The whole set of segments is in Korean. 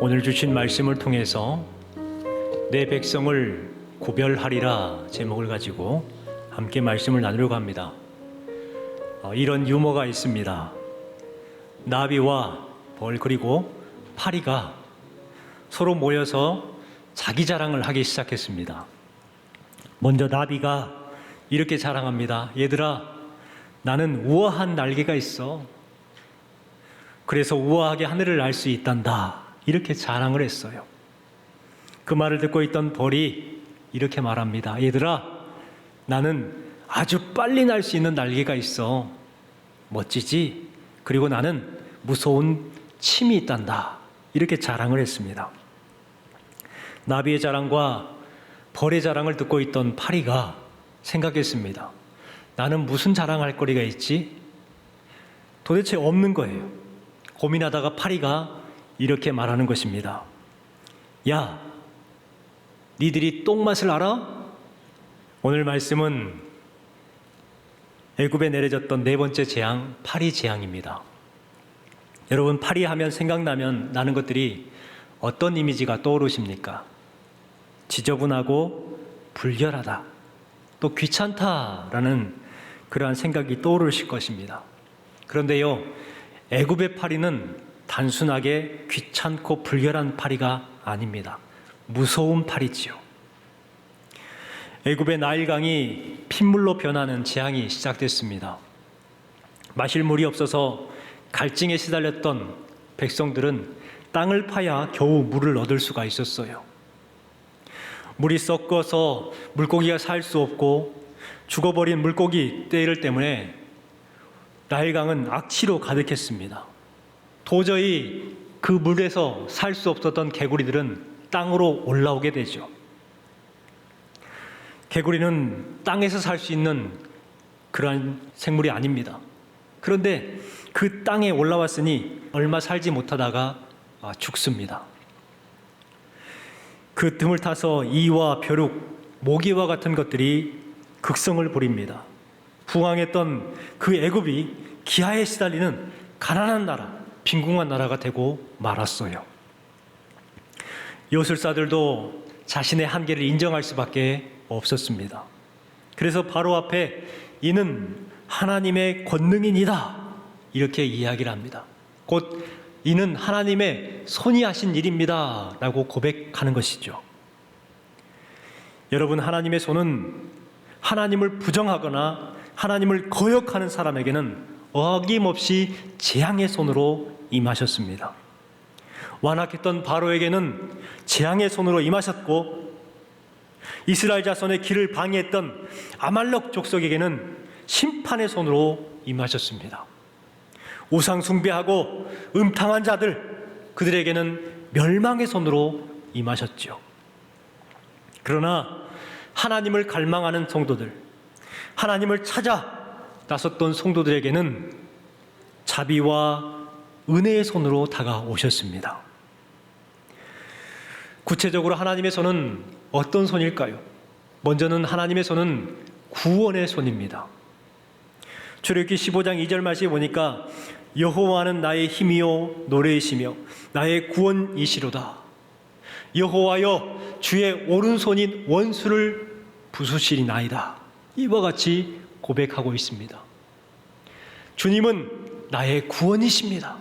오늘 주신 말씀을 통해서 내 백성을 구별하리라 제목을 가지고 함께 말씀을 나누려고 합니다. 이런 유머가 있습니다. 나비와 벌 그리고 파리가 서로 모여서 자기 자랑을 하기 시작했습니다. 먼저 나비가 이렇게 자랑합니다. 얘들아, 나는 우아한 날개가 있어. 그래서 우아하게 하늘을 날 수 있단다. 이렇게 자랑을 했어요. 그 말을 듣고 있던 벌이 이렇게 말합니다. 얘들아, 나는 아주 빨리 날 수 있는 날개가 있어. 멋지지? 그리고 나는 무서운 침이 있단다. 이렇게 자랑을 했습니다. 나비의 자랑과 벌의 자랑을 듣고 있던 파리가 생각했습니다. 나는 무슨 자랑할 거리가 있지? 도대체 없는 거예요. 고민하다가 파리가 이렇게 말하는 것입니다. 야, 니들이 똥맛을 알아? 오늘 말씀은 애굽에 내려졌던 네 번째 재앙, 파리 재앙입니다. 여러분, 파리 하면 생각나면 나는 것들이 어떤 이미지가 떠오르십니까? 지저분하고 불결하다, 또 귀찮다라는 그러한 생각이 떠오르실 것입니다. 그런데요, 애굽의 파리는 단순하게 귀찮고 불결한 파리가 아닙니다. 무서운 파리지요. 애굽의 나일강이 핏물로 변하는 재앙이 시작됐습니다. 마실 물이 없어서 갈증에 시달렸던 백성들은 땅을 파야 겨우 물을 얻을 수가 있었어요. 물이 썩어서 물고기가 살 수 없고 죽어버린 물고기 떼를 때문에 나일강은 악취로 가득했습니다. 도저히 그 물에서 살 수 없었던 개구리들은 땅으로 올라오게 되죠. 개구리는 땅에서 살 수 있는 그러한 생물이 아닙니다. 그런데 그 땅에 올라왔으니 얼마 살지 못하다가 죽습니다. 그 틈을 타서 이와 벼룩, 모기와 같은 것들이 극성을 부립니다. 부강했던 그 애굽이 기아에 시달리는 가난한 나라, 빈궁한 나라가 되고 말았어요. 요술사들도 자신의 한계를 인정할 수밖에 없었습니다. 그래서 바로 앞에 이는 하나님의 권능이니다 이렇게 이야기를 합니다. 곧 이는 하나님의 손이 하신 일입니다 라고 고백하는 것이죠. 여러분, 하나님의 손은 하나님을 부정하거나 하나님을 거역하는 사람에게는 어김없이 재앙의 손으로 임하셨습니다. 완악했던 바로에게는 재앙의 손으로 임하셨고, 이스라엘 자손의 길을 방해했던 아말렉 족속에게는 심판의 손으로 임하셨습니다. 우상 숭배하고 음탕한 자들, 그들에게는 멸망의 손으로 임하셨죠. 그러나 하나님을 갈망하는 성도들, 하나님을 찾아 나섰던 성도들에게는 자비와 은혜의 손으로 다가오셨습니다. 구체적으로 하나님의 손은 어떤 손일까요? 먼저는 하나님의 손은 구원의 손입니다. 출애굽기 15장 2절 말씀에 보니까 여호와는 나의 힘이요 노래이시며 나의 구원이시로다. 여호와여, 주의 오른손인 원수를 부수시리나이다. 이와 같이 고백하고 있습니다. 주님은 나의 구원이십니다.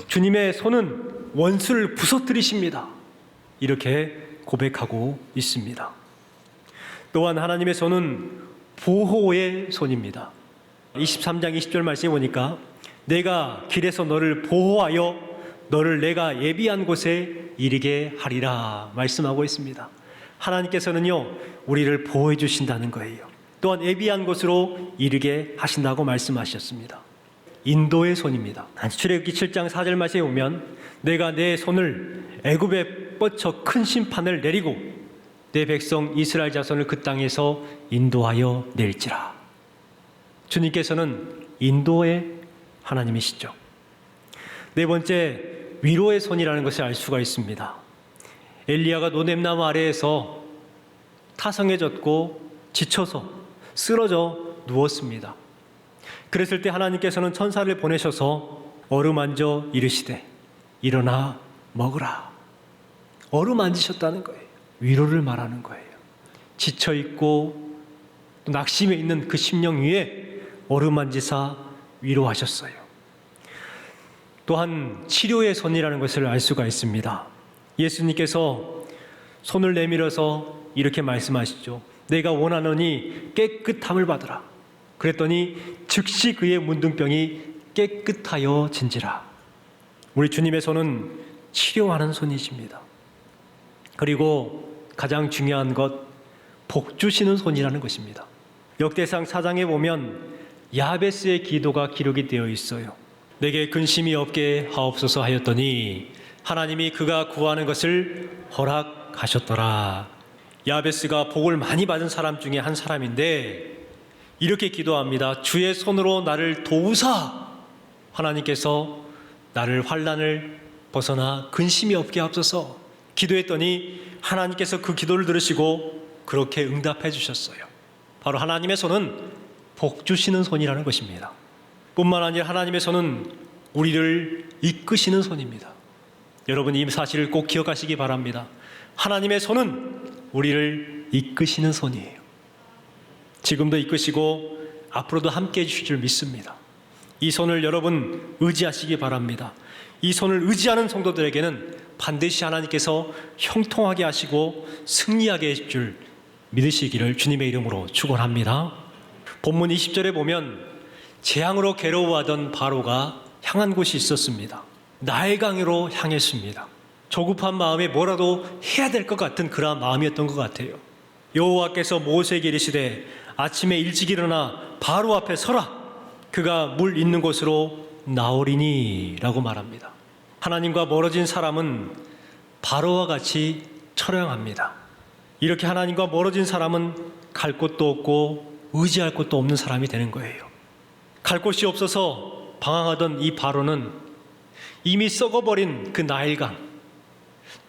주님의 손은 원수를 부서뜨리십니다. 이렇게 고백하고 있습니다. 또한 하나님의 손은 보호의 손입니다. 23장 20절 말씀에 보니까 내가 길에서 너를 보호하여 너를 내가 예비한 곳에 이르게 하리라 말씀하고 있습니다. 하나님께서는요, 우리를 보호해 주신다는 거예요. 또한 예비한 곳으로 이르게 하신다고 말씀하셨습니다. 인도의 손입니다. 출애굽기 7장 4절 말씀에 보면 내가 내 손을 애굽에 뻗쳐 큰 심판을 내리고 내 백성 이스라엘 자손을 그 땅에서 인도하여 낼지라. 주님께서는 인도의 하나님이시죠. 네 번째, 위로의 손이라는 것을 알 수가 있습니다. 엘리야가 노뎀나무 아래에서 타성해졌고 지쳐서 쓰러져 누웠습니다. 그랬을 때 하나님께서는 천사를 보내셔서 어루만져 이르시되 일어나 먹으라. 어루만지셨다는 거예요. 위로를 말하는 거예요. 지쳐있고 또 낙심해 있는 그 심령 위에 어루만지사 위로하셨어요. 또한 치료의 손이라는 것을 알 수가 있습니다. 예수님께서 손을 내밀어서 이렇게 말씀하시죠. 내가 원하노니 깨끗함을 받으라. 그랬더니 즉시 그의 문둥병이 깨끗하여 진지라. 우리 주님의 손은 치료하는 손이십니다. 그리고 가장 중요한 것, 복 주시는 손이라는 것입니다. 역대상 4장에 보면 야베스의 기도가 기록이 되어 있어요. 내게 근심이 없게 하옵소서 하였더니 하나님이 그가 구하는 것을 허락하셨더라. 야베스가 복을 많이 받은 사람 중에 한 사람인데 이렇게 기도합니다. 주의 손으로 나를 도우사. 하나님께서 나를 환난을 벗어나 근심이 없게 하옵소서. 기도했더니 하나님께서 그 기도를 들으시고 그렇게 응답해 주셨어요. 바로 하나님의 손은 복 주시는 손이라는 것입니다. 뿐만 아니라 하나님의 손은 우리를 이끄시는 손입니다. 여러분 이 사실을 꼭 기억하시기 바랍니다. 하나님의 손은 우리를 이끄시는 손이에요. 지금도 이끄시고 앞으로도 함께 해주실 줄 믿습니다. 이 손을 여러분 의지하시기 바랍니다. 이 손을 의지하는 성도들에게는 반드시 하나님께서 형통하게 하시고 승리하게 해줄 줄 믿으시기를 주님의 이름으로 축원합니다. 본문 20절에 보면 재앙으로 괴로워하던 바로가 향한 곳이 있었습니다. 나일강으로 향했습니다. 조급한 마음에 뭐라도 해야 될 것 같은 그러한 마음이었던 것 같아요. 여호와께서 모세에게 이르시되 아침에 일찍 일어나 바로 앞에 서라. 그가 물 있는 곳으로 나오리니 라고 말합니다. 하나님과 멀어진 사람은 바로와 같이 처량합니다. 이렇게 하나님과 멀어진 사람은 갈 곳도 없고 의지할 곳도 없는 사람이 되는 거예요. 갈 곳이 없어서 방황하던 이 바로는 이미 썩어버린 그 나일강,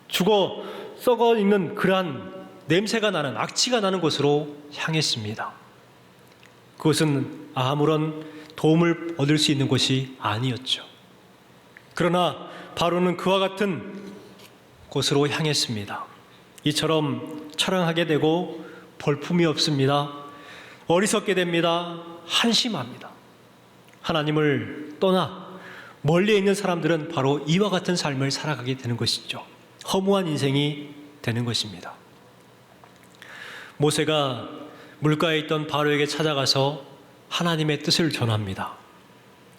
죽어 썩어 있는 그러한 냄새가 나는 악취가 나는 곳으로 향했습니다. 그것은 아무런 도움을 얻을 수 있는 곳이 아니었죠. 그러나 바로는 그와 같은 곳으로 향했습니다. 이처럼 처량하게 되고 볼품이 없습니다. 어리석게 됩니다. 한심합니다. 하나님을 떠나 멀리 있는 사람들은 바로 이와 같은 삶을 살아가게 되는 것이죠. 허무한 인생이 되는 것입니다. 모세가 물가에 있던 바로에게 찾아가서 하나님의 뜻을 전합니다.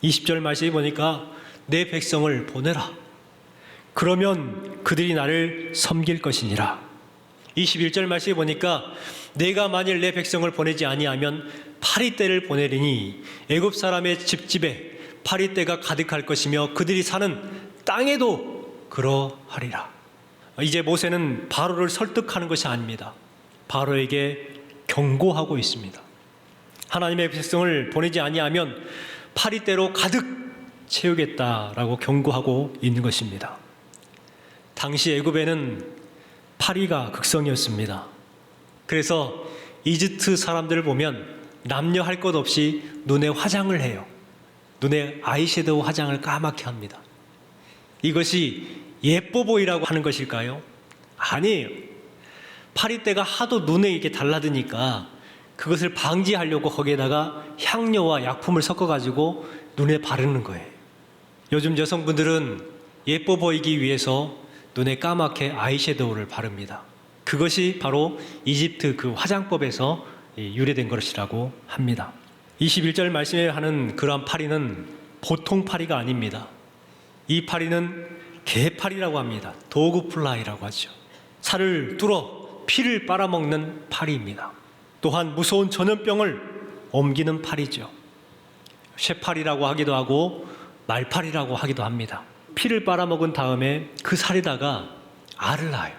20절 말씀에 보니까 내 백성을 보내라. 그러면 그들이 나를 섬길 것이니라. 21절 말씀에 보니까 내가 만일 내 백성을 보내지 아니하면 파리떼를 보내리니 애굽 사람의 집집에 파리떼가 가득할 것이며 그들이 사는 땅에도 그러하리라. 이제 모세는 바로를 설득하는 것이 아닙니다. 바로에게 경고하고 있습니다. 하나님의 백성을 보내지 아니하면 파리떼로 가득 채우겠다라고 경고하고 있는 것입니다. 당시 애굽에는 파리가 극성이었습니다. 그래서 이집트 사람들을 보면 남녀 할 것 없이 눈에 화장을 해요. 눈에 아이섀도우 화장을 까맣게 합니다. 이것이 예뻐 보이라고 하는 것일까요? 아니에요. 파리떼가 하도 눈에 이렇게 달라드니까 그것을 방지하려고 거기에다가 향료와 약품을 섞어가지고 눈에 바르는 거예요. 요즘 여성분들은 예뻐 보이기 위해서 눈에 까맣게 아이섀도우를 바릅니다. 그것이 바로 이집트 그 화장법에서 유래된 것이라고 합니다. 21절 말씀에 하는 그러한 파리는 보통 파리가 아닙니다. 이 파리는 개파리라고 합니다. 도그플라이라고 하죠. 살을 뚫어 피를 빨아먹는 파리입니다. 또한 무서운 전염병을 옮기는 파리죠. 쇠파리라고 하기도 하고 말파리라고 하기도 합니다. 피를 빨아먹은 다음에 그 살에다가 알을 낳아요.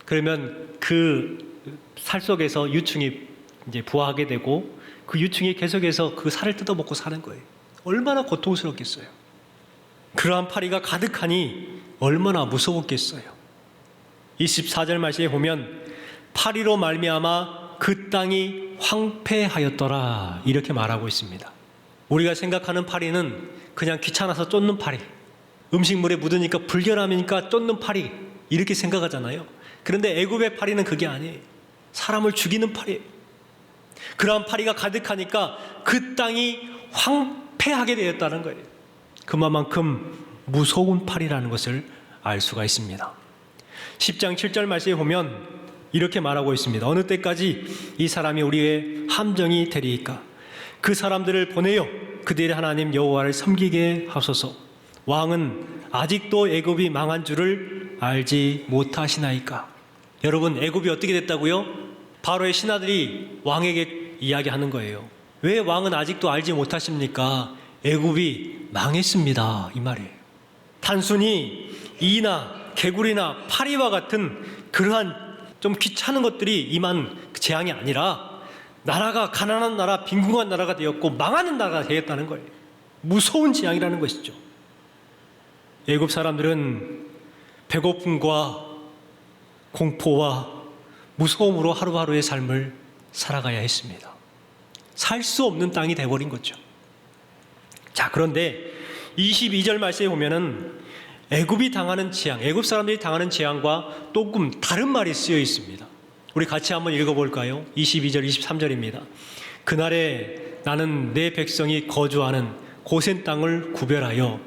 그러면 그 살 속에서 유충이 이제 부화하게 되고 그 유충이 계속해서 그 살을 뜯어먹고 사는 거예요. 얼마나 고통스럽겠어요. 그러한 파리가 가득하니 얼마나 무서웠겠어요. 24절 말씀에 보면 파리로 말미암아 그 땅이 황폐하였더라 이렇게 말하고 있습니다. 우리가 생각하는 파리는 그냥 귀찮아서 쫓는 파리, 음식물에 묻으니까 불결함이니까 쫓는 파리, 이렇게 생각하잖아요. 그런데 애굽의 파리는 그게 아니에요. 사람을 죽이는 파리예요. 그러한 파리가 가득하니까 그 땅이 황폐하게 되었다는 거예요. 그만큼 무서운 파리라는 것을 알 수가 있습니다. 10장 7절 말씀에 보면 이렇게 말하고 있습니다. 어느 때까지 이 사람이 우리의 함정이 되리이까? 그 사람들을 보내어 그들의 하나님 여호와를 섬기게 하소서. 왕은 아직도 애굽이 망한 줄을 알지 못하시나이까? 여러분, 애굽이 어떻게 됐다고요? 바로의 신하들이 왕에게 이야기하는 거예요. 왜 왕은 아직도 알지 못하십니까? 애굽이 망했습니다, 이 말이에요. 단순히 이나 개구리나 파리와 같은 그러한 좀 귀찮은 것들이 임한 재앙이 아니라 나라가 가난한 나라, 빈궁한 나라가 되었고 망하는 나라가 되었다는 거예요. 무서운 재앙이라는 것이죠. 애굽 사람들은 배고픔과 공포와 무서움으로 하루하루의 삶을 살아가야 했습니다. 살 수 없는 땅이 돼버린 거죠. 자, 그런데 22절 말씀에 보면은 애굽이 당하는 재앙, 애굽 사람들이 당하는 재앙과 조금 다른 말이 쓰여 있습니다. 우리 같이 한번 읽어볼까요? 22절, 23절입니다. 그날에 나는 내 백성이 거주하는 고센 땅을 구별하여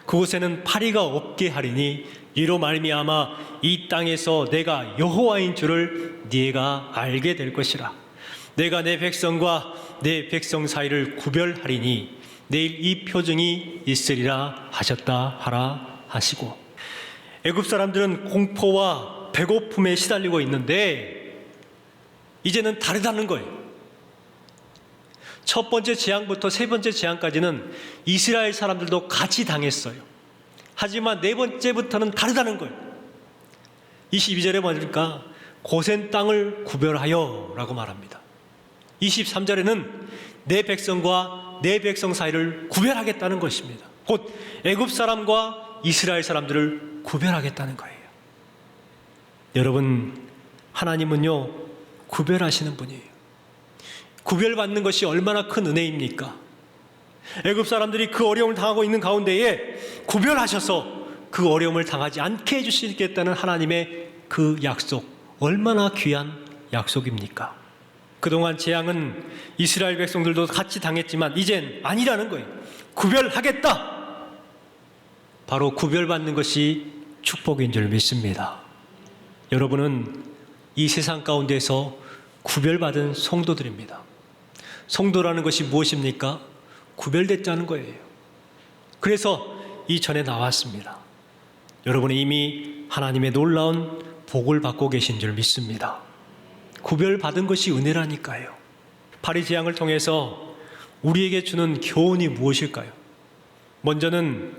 그곳에는 파리가 없게 하리니 이로 말미암아 이 땅에서 내가 여호와인 줄을 네가 알게 될 것이라. 내가 내 백성과 내 백성 사이를 구별하리니 내일 이 표징이 있으리라 하셨다 하라 하시고, 애굽 사람들은 공포와 배고픔에 시달리고 있는데 이제는 다르다는 거예요. 첫 번째 재앙부터 세 번째 재앙까지는 이스라엘 사람들도 같이 당했어요. 하지만 네 번째부터는 다르다는 거예요. 22절에 보니까 고센 땅을 구별하여 라고 말합니다. 23절에는 내 백성과 내 백성 사이를 구별하겠다는 것입니다. 곧 애굽 사람과 이스라엘 사람들을 구별하겠다는 거예요. 여러분, 하나님은요 구별하시는 분이에요. 구별받는 것이 얼마나 큰 은혜입니까? 애굽 사람들이 그 어려움을 당하고 있는 가운데에 구별하셔서 그 어려움을 당하지 않게 해주시겠다는 하나님의 그 약속, 얼마나 귀한 약속입니까? 그동안 재앙은 이스라엘 백성들도 같이 당했지만 이젠 아니라는 거예요. 구별하겠다. 바로 구별받는 것이 축복인 줄 믿습니다. 여러분은 이 세상 가운데서 구별받은 성도들입니다. 성도라는 것이 무엇입니까? 구별됐다는 거예요. 그래서 이전에 나왔습니다. 여러분은 이미 하나님의 놀라운 복을 받고 계신 줄 믿습니다. 구별받은 것이 은혜라니까요. 파리 재앙을 통해서 우리에게 주는 교훈이 무엇일까요? 먼저는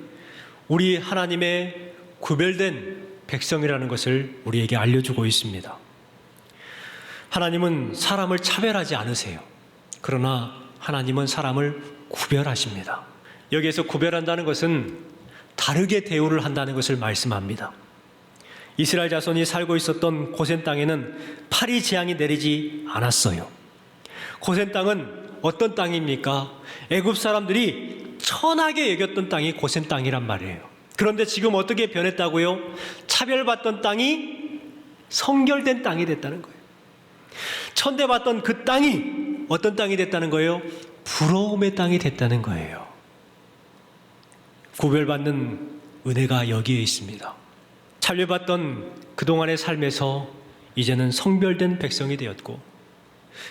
우리 하나님의 구별된 백성이라는 것을 우리에게 알려주고 있습니다. 하나님은 사람을 차별하지 않으세요. 그러나 하나님은 사람을 구별하십니다. 여기에서 구별한다는 것은 다르게 대우를 한다는 것을 말씀합니다. 이스라엘 자손이 살고 있었던 고센 땅에는 파리 재앙이 내리지 않았어요. 고센 땅은 어떤 땅입니까? 애굽 사람들이 천하게 여겼던 땅이 고센 땅이란 말이에요. 그런데 지금 어떻게 변했다고요? 차별받던 땅이 성결된 땅이 됐다는 거예요. 천대받던 그 땅이 어떤 땅이 됐다는 거예요? 부러움의 땅이 됐다는 거예요. 구별받는 은혜가 여기에 있습니다. 차별받던 그동안의 삶에서 이제는 성별된 백성이 되었고,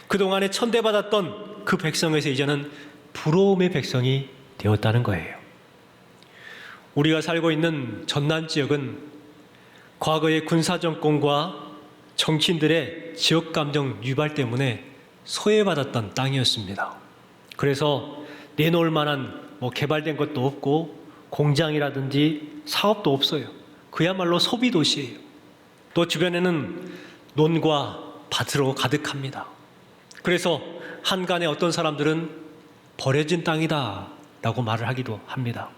그동안에 천대받았던 그 백성에서 이제는 부러움의 백성이 되었다는 거예요. 우리가 살고 있는 전남 지역은 과거의 군사정권과 정치인들의 지역감정 유발 때문에 소외받았던 땅이었습니다. 그래서 내놓을 만한 개발된 것도 없고 공장이라든지 사업도 없어요. 그야말로 소비도시예요. 또 주변에는 논과 밭으로 가득합니다. 그래서 한간에 어떤 사람들은 버려진 땅이다 라고 말을 하기도 합니다.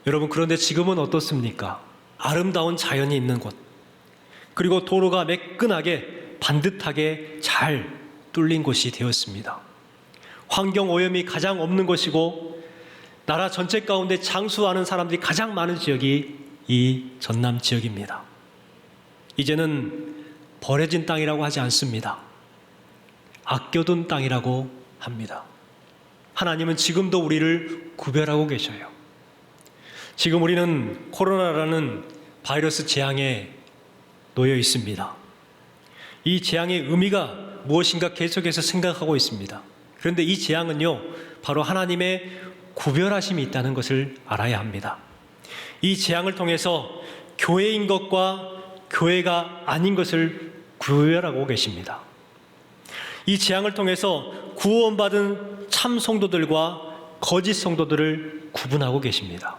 여러분, 그런데 지금은 어떻습니까? 아름다운 자연이 있는 곳, 그리고 도로가 매끈하게 반듯하게 잘 뚫린 곳이 되었습니다. 환경 오염이 가장 없는 곳이고 나라 전체 가운데 장수하는 사람들이 가장 많은 지역이 이 전남 지역입니다. 이제는 버려진 땅이라고 하지 않습니다. 아껴둔 땅이라고 합니다. 하나님은 지금도 우리를 구별하고 계셔요. 지금 우리는 코로나라는 바이러스 재앙에 놓여 있습니다. 이 재앙의 의미가 무엇인가 계속해서 생각하고 있습니다. 그런데 이 재앙은요, 바로 하나님의 구별하심이 있다는 것을 알아야 합니다. 이 재앙을 통해서 교회인 것과 교회가 아닌 것을 구별하고 계십니다. 이 재앙을 통해서 구원받은 참 성도들과 거짓 성도들을 구분하고 계십니다.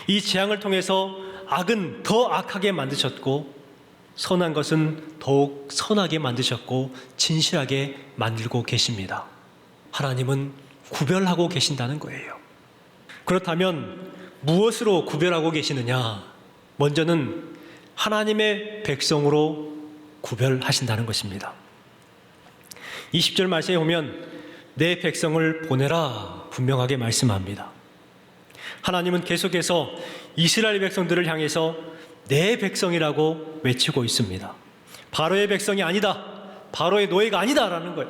이 재앙을 통해서 악은 더 악하게 만드셨고 선한 것은 더욱 선하게 만드셨고 진실하게 만들고 계십니다. 하나님은 구별하고 계신다는 거예요. 그렇다면 무엇으로 구별하고 계시느냐? 먼저는 하나님의 백성으로 구별하신다는 것입니다. 20절 말씀에 보면 내 백성을 보내라 분명하게 말씀합니다. 하나님은 계속해서 이스라엘 백성들을 향해서 내 백성이라고 외치고 있습니다. 바로의 백성이 아니다, 바로의 노예가 아니다라는 걸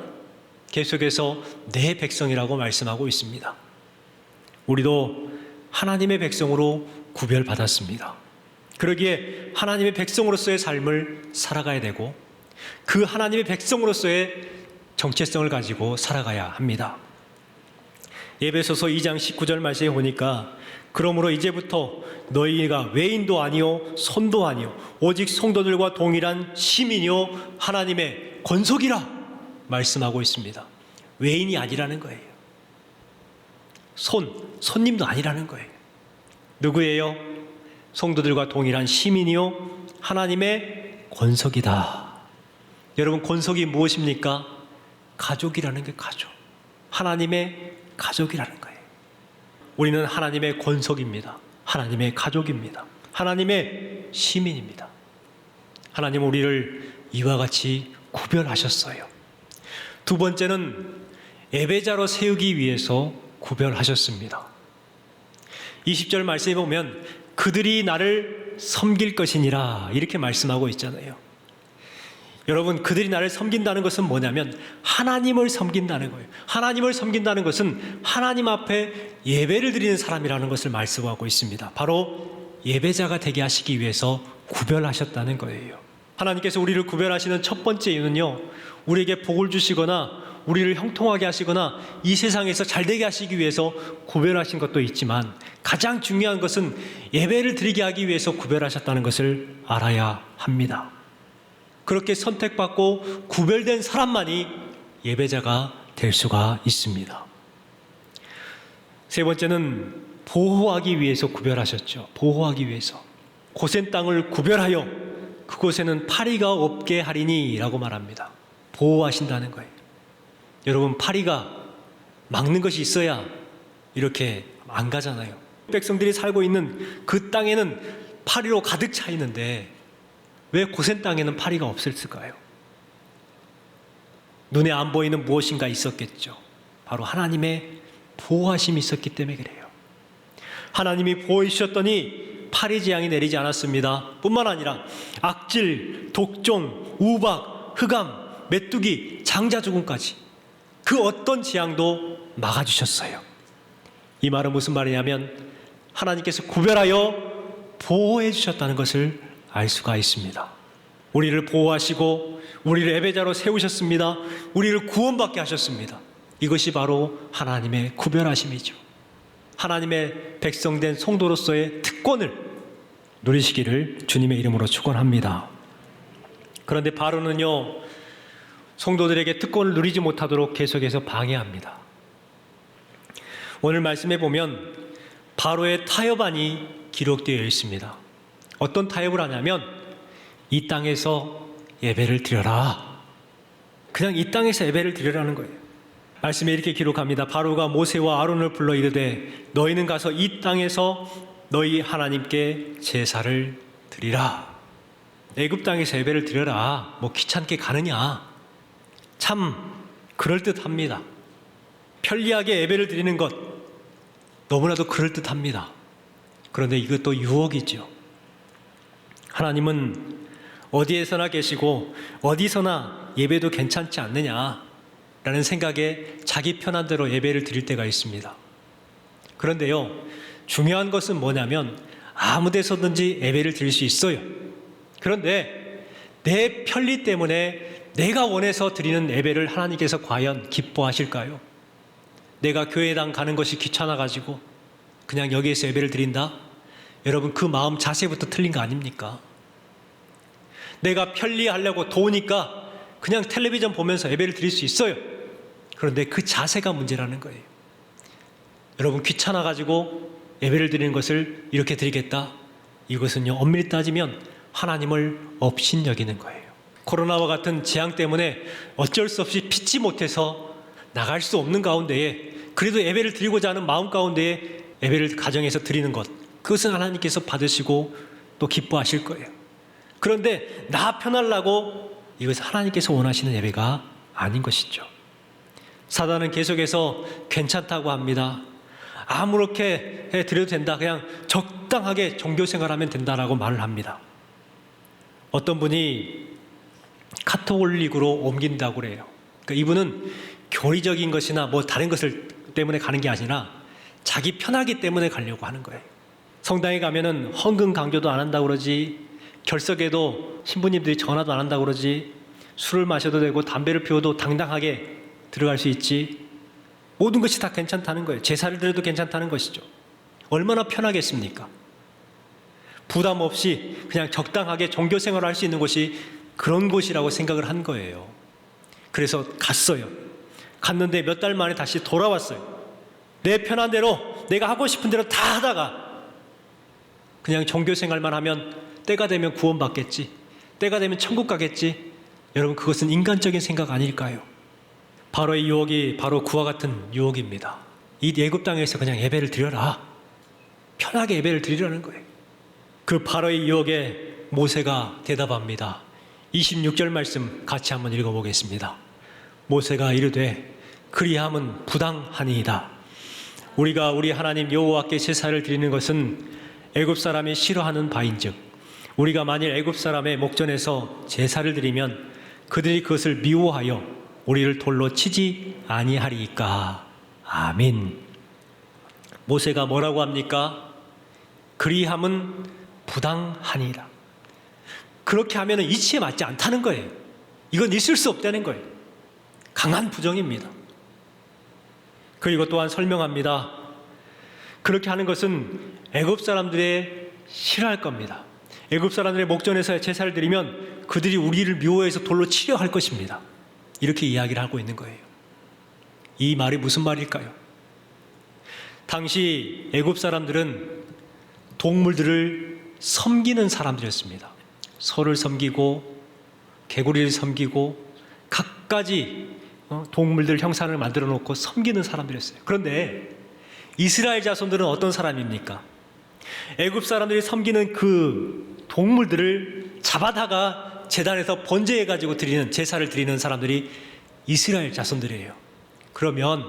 계속해서 내 백성이라고 말씀하고 있습니다. 우리도 하나님의 백성으로 구별받았습니다. 그러기에 하나님의 백성으로서의 삶을 살아가야 되고 그 하나님의 백성으로서의 정체성을 가지고 살아가야 합니다. 에베소서 2장 19절 말씀에 보니까 그러므로 이제부터 너희가 외인도 아니요 손도 아니요 오직 성도들과 동일한 시민이요 하나님의 권속이라 말씀하고 있습니다. 외인이 아니라는 거예요. 손님도 아니라는 거예요. 누구예요? 성도들과 동일한 시민이요 하나님의 권속이다. 여러분, 권속이 무엇입니까? 가족이라는 게 가족. 하나님의 가족이라는 거예요. 우리는 하나님의 권속입니다. 하나님의 가족입니다. 하나님의 시민입니다. 하나님은 우리를 이와 같이 구별하셨어요. 두 번째는 예배자로 세우기 위해서 구별하셨습니다. 20절 말씀에 보면 그들이 나를 섬길 것이니라 이렇게 말씀하고 있잖아요. 여러분, 그들이 나를 섬긴다는 것은 뭐냐면 하나님을 섬긴다는 거예요. 하나님을 섬긴다는 것은 하나님 앞에 예배를 드리는 사람이라는 것을 말씀하고 있습니다. 바로 예배자가 되게 하시기 위해서 구별하셨다는 거예요. 하나님께서 우리를 구별하시는 첫 번째 이유는요, 우리에게 복을 주시거나 우리를 형통하게 하시거나 이 세상에서 잘되게 하시기 위해서 구별하신 것도 있지만 가장 중요한 것은 예배를 드리게 하기 위해서 구별하셨다는 것을 알아야 합니다. 그렇게 선택받고 구별된 사람만이 예배자가 될 수가 있습니다. 세 번째는 보호하기 위해서 구별하셨죠. 보호하기 위해서. 고센 땅을 구별하여 그곳에는 파리가 없게 하리니 라고 말합니다. 보호하신다는 거예요. 여러분, 파리가 막는 것이 있어야 이렇게 안 가잖아요. 백성들이 살고 있는 그 땅에는 파리로 가득 차 있는데 왜 고센 땅에는 파리가 없었을까요? 눈에 안 보이는 무엇인가 있었겠죠. 바로 하나님의 보호하심이 있었기 때문에 그래요. 하나님이 보호해 주셨더니 파리 재앙이 내리지 않았습니다. 뿐만 아니라 악질, 독종, 우박, 흑암, 메뚜기, 장자 죽음까지 그 어떤 재앙도 막아주셨어요. 이 말은 무슨 말이냐면 하나님께서 구별하여 보호해 주셨다는 것을 알 수가 있습니다. 우리를 보호하시고 우리를 예배자로 세우셨습니다. 우리를 구원받게 하셨습니다. 이것이 바로 하나님의 구별하심이죠. 하나님의 백성된 성도로서의 특권을 누리시기를 주님의 이름으로 축원합니다. 그런데 바로는요, 성도들에게 특권을 누리지 못하도록 계속해서 방해합니다. 오늘 말씀에 보면 바로의 타협안이 기록되어 있습니다. 어떤 타협을 하냐면 이 땅에서 예배를 드려라. 그냥 이 땅에서 예배를 드리라는 거예요. 말씀에 이렇게 기록합니다. 바로가 모세와 아론을 불러 이르되 너희는 가서 이 땅에서 너희 하나님께 제사를 드리라. 애굽 땅에서 예배를 드려라. 뭐 귀찮게 가느냐. 참 그럴듯합니다. 편리하게 예배를 드리는 것 너무나도 그럴듯합니다. 그런데 이것도 유혹이죠. 하나님은 어디에서나 계시고 어디서나 예배도 괜찮지 않느냐라는 생각에 자기 편한 대로 예배를 드릴 때가 있습니다. 그런데요, 중요한 것은 뭐냐면 아무 데서든지 예배를 드릴 수 있어요. 그런데 내 편리 때문에 내가 원해서 드리는 예배를 하나님께서 과연 기뻐하실까요? 내가 교회당 가는 것이 귀찮아가지고 그냥 여기에서 예배를 드린다? 여러분, 그 마음 자세부터 틀린 거 아닙니까? 내가 편리하려고 도우니까 그냥 텔레비전 보면서 예배를 드릴 수 있어요. 그런데 그 자세가 문제라는 거예요. 여러분, 귀찮아가지고 예배를 드리는 것을 이렇게 드리겠다? 이것은요, 엄밀히 따지면 하나님을 업신여기는 거예요. 코로나와 같은 재앙 때문에 어쩔 수 없이 피치 못해서 나갈 수 없는 가운데에 그래도 예배를 드리고자 하는 마음 가운데에 예배를 가정에서 드리는 것, 그것은 하나님께서 받으시고 또 기뻐하실 거예요. 그런데 나 편하려고 이것은 하나님께서 원하시는 예배가 아닌 것이죠. 사단은 계속해서 괜찮다고 합니다. 아무렇게 드려도 된다. 그냥 적당하게 종교 생활하면 된다라고 말을 합니다. 어떤 분이 카톨릭으로 옮긴다고 그래요. 그러니까 이분은 교리적인 것이나 뭐 다른 것을 때문에 가는 게 아니라 자기 편하기 때문에 가려고 하는 거예요. 성당에 가면은 헌금 강조도 안 한다고 그러지, 결석에도 신부님들이 전화도 안 한다고 그러지, 술을 마셔도 되고 담배를 피워도 당당하게 들어갈 수 있지, 모든 것이 다 괜찮다는 거예요. 제사를 드려도 괜찮다는 것이죠. 얼마나 편하겠습니까? 부담 없이 그냥 적당하게 종교 생활을 할 수 있는 곳이 그런 곳이라고 생각을 한 거예요. 그래서 갔어요. 갔는데 몇 달 만에 다시 돌아왔어요. 내 편한 대로 내가 하고 싶은 대로 다 하다가 그냥 종교 생활만 하면 때가 되면 구원받겠지, 때가 되면 천국 가겠지. 여러분, 그것은 인간적인 생각 아닐까요? 바로의 유혹이 바로 그와 같은 유혹입니다. 이 애굽 땅에서 그냥 예배를 드려라, 편하게 예배를 드리라는 거예요. 그 바로의 유혹에 모세가 대답합니다. 26절 말씀 같이 한번 읽어보겠습니다. 모세가 이르되 그리함은 부당하니이다. 우리가 우리 하나님 여호와께 제사를 드리는 것은 애굽 사람이 싫어하는 바인즉 우리가 만일 애굽 사람의 목전에서 제사를 드리면 그들이 그것을 미워하여 우리를 돌로 치지 아니하리이까. 아멘. 모세가 뭐라고 합니까? 그리함은 부당하니라. 그렇게 하면 이치에 맞지 않다는 거예요. 이건 있을 수 없다는 거예요. 강한 부정입니다. 그리고 또한 설명합니다. 그렇게 하는 것은 애굽 사람들의 싫어할 겁니다. 애굽 사람들의 목전에서 제사를 드리면 그들이 우리를 미워해서 돌로 치려 할 것입니다. 이렇게 이야기를 하고 있는 거예요. 이 말이 무슨 말일까요? 당시 애굽 사람들은 동물들을 섬기는 사람들이었습니다. 소를 섬기고 개구리를 섬기고 갖가지 동물들 형상을 만들어 놓고 섬기는 사람들이었어요. 그런데 이스라엘 자손들은 어떤 사람입니까? 애굽 사람들이 섬기는 그 동물들을 잡아다가 제단에서 번제해가지고 드리는, 제사를 드리는 사람들이 이스라엘 자손들이에요. 그러면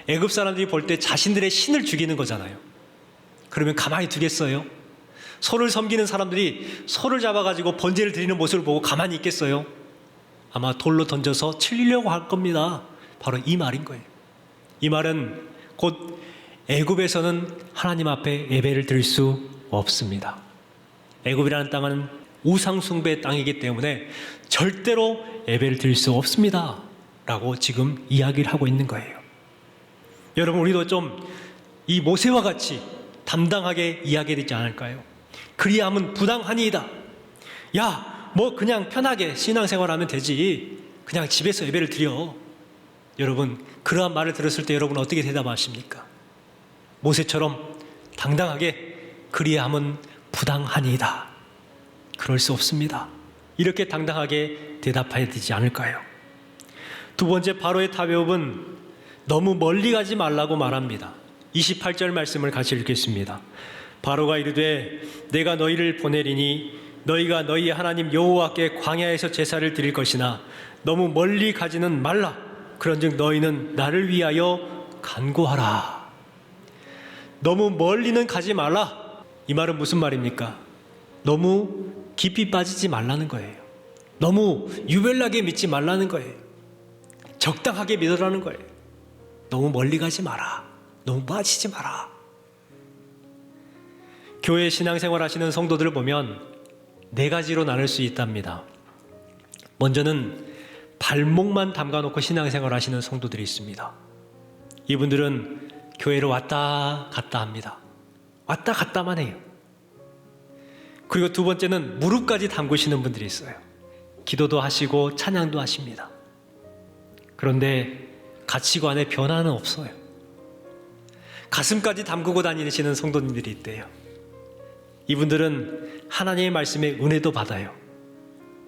애굽 사람들이 볼 때 자신들의 신을 죽이는 거잖아요. 그러면 가만히 두겠어요? 소를 섬기는 사람들이 소를 잡아가지고 번제를 드리는 모습을 보고 가만히 있겠어요? 아마 돌로 던져서 치려고 할 겁니다. 바로 이 말인 거예요. 이 말은 곧 애굽에서는 하나님 앞에 예배를 드릴 수 없습니다. 애굽이라는 땅은 우상 숭배의 땅이기 때문에 절대로 예배를 드릴 수 없습니다 라고 지금 이야기를 하고 있는 거예요. 여러분, 우리도 좀 이 모세와 같이 담당하게 이야기되지 않을까요? 그리함은 부당하니이다. 야, 뭐 그냥 편하게 신앙생활하면 되지, 그냥 집에서 예배를 드려. 여러분, 그러한 말을 들었을 때 여러분 어떻게 대답하십니까? 모세처럼 당당하게 그리함은 부당하니이다. 그럴 수 없습니다. 이렇게 당당하게 대답해야 되지 않을까요? 두 번째, 바로의 타협은 너무 멀리 가지 말라고 말합니다. 28절 말씀을 같이 읽겠습니다. 바로가 이르되 내가 너희를 보내리니 너희가 너희 하나님 여호와께 광야에서 제사를 드릴 것이나 너무 멀리 가지는 말라. 그런즉 너희는 나를 위하여 간구하라. 너무 멀리는 가지 말라. 이 말은 무슨 말입니까? 너무 깊이 빠지지 말라는 거예요. 너무 유별나게 믿지 말라는 거예요. 적당하게 믿으라는 거예요. 너무 멀리 가지 마라. 너무 빠지지 마라. 교회 신앙생활 하시는 성도들을 보면 네 가지로 나눌 수 있답니다. 먼저는 발목만 담가놓고 신앙생활 하시는 성도들이 있습니다. 이분들은 교회를 왔다 갔다 합니다. 왔다 갔다만 해요. 그리고 두 번째는 무릎까지 담그시는 분들이 있어요. 기도도 하시고 찬양도 하십니다. 그런데 가치관에 변화는 없어요. 가슴까지 담그고 다니시는 성도님들이 있대요. 이분들은 하나님의 말씀에 은혜도 받아요.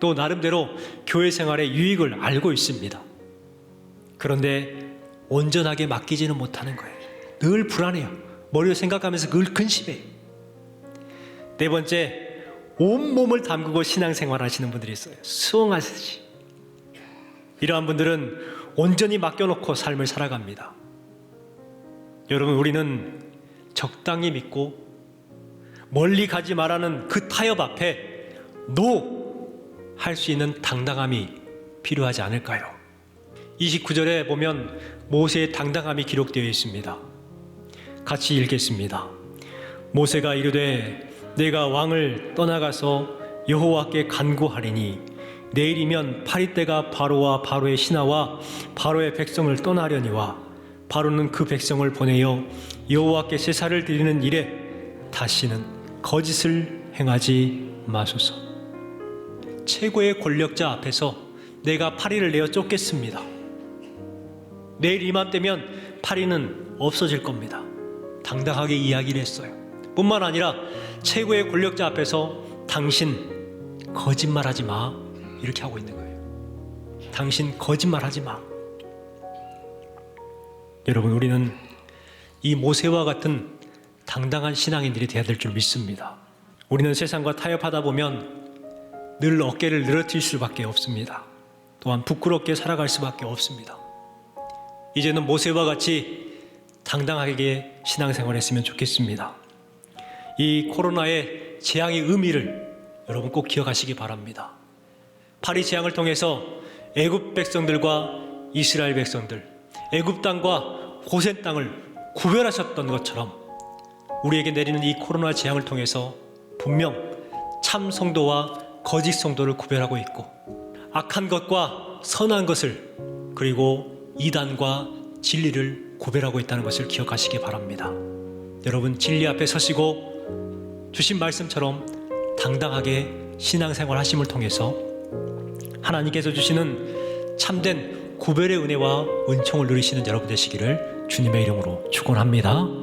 또 나름대로 교회 생활의 유익을 알고 있습니다. 그런데 온전하게 맡기지는 못하는 거예요. 늘 불안해요. 머리로 생각하면서 늘 근심해요. 네 번째, 온몸을 담그고 신앙생활 하시는 분들이 있어요. 수응하듯이. 이러한 분들은 온전히 맡겨놓고 삶을 살아갑니다. 여러분, 우리는 적당히 믿고 멀리 가지 말라는 그 타협 앞에 노 할 수 있는 당당함이 필요하지 않을까요? 29절에 보면 모세의 당당함이 기록되어 있습니다. 같이 읽겠습니다. 모세가 이르되 내가 왕을 떠나가서 여호와께 간구하리니 내일이면 파리떼가 바로와 바로의 신하와 바로의 백성을 떠나려니와 바로는 그 백성을 보내어 여호와께 제사를 드리는 일에 다시는 거짓을 행하지 마소서. 최고의 권력자 앞에서 내가 파리를 내어 쫓겠습니다. 내일 이맘때면 파리는 없어질 겁니다. 당당하게 이야기를 했어요. 뿐만 아니라 최고의 권력자 앞에서 당신 거짓말하지 마, 이렇게 하고 있는 거예요. 당신 거짓말하지 마. 여러분, 우리는 이 모세와 같은 당당한 신앙인들이 되어야 될 줄 믿습니다. 우리는 세상과 타협하다 보면 늘 어깨를 늘어뜨릴 수밖에 없습니다. 또한 부끄럽게 살아갈 수밖에 없습니다. 이제는 모세와 같이 당당하게 신앙생활 했으면 좋겠습니다. 이 코로나의 재앙의 의미를 여러분 꼭 기억하시기 바랍니다. 파리 재앙을 통해서 애굽 백성들과 이스라엘 백성들, 애굽 땅과 고센 땅을 구별하셨던 것처럼 우리에게 내리는 이 코로나 재앙을 통해서 분명 참 성도와 거짓 성도를 구별하고 있고, 악한 것과 선한 것을, 그리고 이단과 진리를 구별하고 있다는 것을 기억하시기 바랍니다. 여러분, 진리 앞에 서시고 주신 말씀처럼 당당하게 신앙생활 하심을 통해서 하나님께서 주시는 참된 구별의 은혜와 은총을 누리시는 여러분 되시기를 주님의 이름으로 축원합니다.